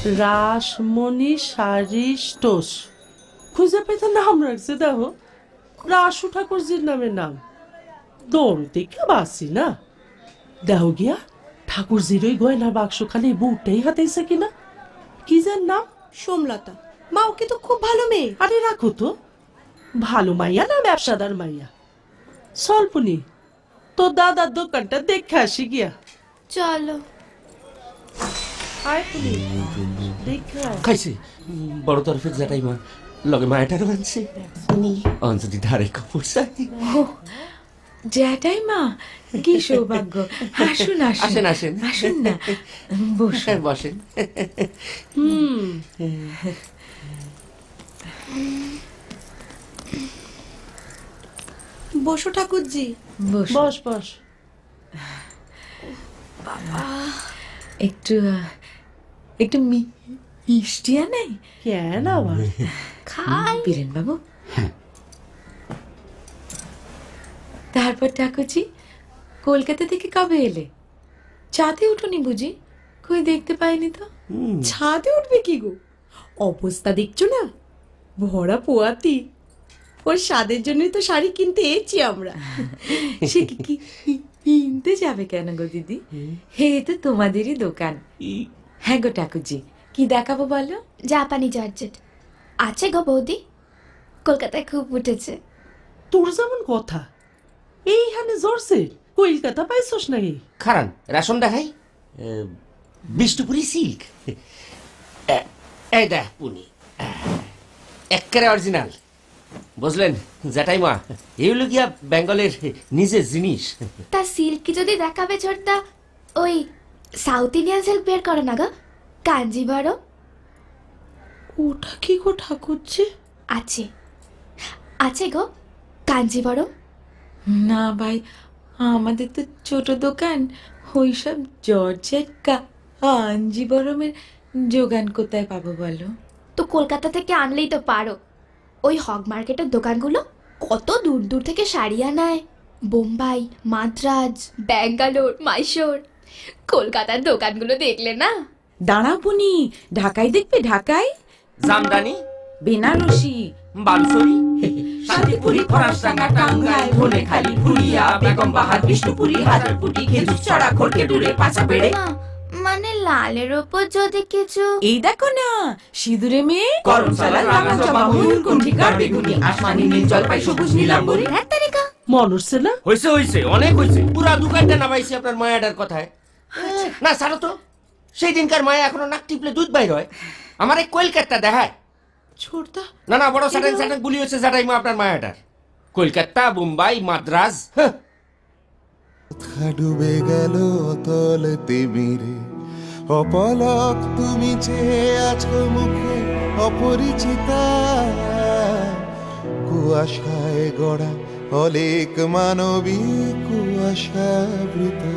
রাসমণি শাড়ি স্টোস খুঁজে পেতে নাম রাখছে দেখো, রাসু ঠাকুরজির নামে নাম। দম দেখে বাসি না, দেহ গিয়া ঠাকুরজির ওই গয়নার বাক্স খালি বউটাই হাতেছে কিনা। কি যার নাম? সোমলতা। মা ওকে তো খুব ভালো মেয়ে। আরে রাখো তো, ভালো মাইয়া না ব্যবসাদার মাইয়া? স্বল্পনি তোর দাদার দোকানটা দেখে আসি গিয়া। চলো। আয় পুনি দেখে আয়। খাইছে বড় তরফের জেঠাই মা লগে মায়াটারও আনছে অঞ্জলি ধারে কাপড় চাই। জ্যাঠাই মা, কি সৌভাগ্য! আসুন আসেন আসেন আসুন না, বসুন বসেন। বসো ঠাকুরজি। বসুন। বস বস। একটু একটু মিষ্টি আনাই? কেন আবার? খাই। বীরেন বাবু। তারপর ঠাকুরজি, কলকাতা থেকে কবে এলে? চাঁদে উঠুনি বুঝি? কই দেখতে পাইনি তো। ছাদে উঠবে কি গো? অবস্থা দেখছো না, ভরা পোয়াতি। ওর স্বাদের জন্যই তো শাড়ি কিনতে এসেছি আমরা। সে কি কিনতে যাবে কেন গো দিদি? হে তো তোমাদেরই দোকান। হ্যাঁ গো ঠাকুরজি, কি দেখাবো বলো? জাপানি জর্জেট আছে গো বৌদি, কলকাতায় খুব উঠেছে। তোর যেমন কথা, এইখানে জোরছে কলকাতা পাইছস নাকি? খারান রেশন দেখাই, বিষ্ণুপুরি সিল্ক। এই দেখ পুনি, একেবারে অরিজিনাল। বুঝলেন জেঠাই মা, এগুলো গিয়া বেঙ্গলের নিজের জিনিস। তা সিল্ক যদি দেখাবে ছোটদা, ওই সাউথ ইন্ডিয়ান সিল্ক বের করো না গো, কাঞ্জিভারম। ওটা কি গো ঠাকুরজি? আছে আছে গো কাঞ্জিভারম। না ভাই, আমাদের তো ছোট দোকান, ওইসব জর্জেট কাঞ্জিবরমের যোগান কোথায় পাবো বলো? তো কলকাতা থেকে আনলেই তো পারো। ওই হগ মার্কেটের দোকানগুলো কত দূর দূর থেকে শাড়ি আনায়, বোম্বাই, মাদ্রাজ, ব্যাঙ্গালোর, মাইশোর। কলকাতার দোকানগুলো দেখলে না। দাঁড়াও পুনি, ঢাকাই দেখবে? ঢাকাই, জামদানি, বেনারসি, বালুচরি, শান্তিপুরি, ফরাসডাঙ্গা, টাঙ্গাইল, ধনেখালি, ফুলিয়া, বেগমবাহার, বিষ্ণুপুরি, হাজারপুটি, খেজুর চড়া, খড়গপুরে, পাঁচাপেড়ে। না, মানে লালের ওপর যদি কিছু। এই দেখো না, সিঁদুরে মেয়ে, করমচালা, রাঙাচবা, ময়ূরকণ্ঠী, বেগুনি, আসমানি, নীল, জলপাই, সবুজ, নীলাম্বরী। মন উঠছে না? হয়েছে হয়েছে, অনেক হয়েছে। পুরা দোকানটা নামাইছি আপনার মায়াটার কথায়। না ছাড়ো তো, সেই দিনকার মায়া এখনো নাক টিপলে দুধ বাইর হয়। আমার এই কলকাতা দেখায়। ছোটদা, না না, বড় সাটেন সাটেন বুলি হচ্ছে জেঠাই মা আপনার মায়াটার। কলকাতা, বোম্বাই, মাদ্রাজ। ডুবে গেল অতল তিমিরে, অপলক তুমি চেয়ে আছো মুখে অপরিচিতা। কুয়াশায় গড়া অলেক মানবী কুয়াশাবৃতা।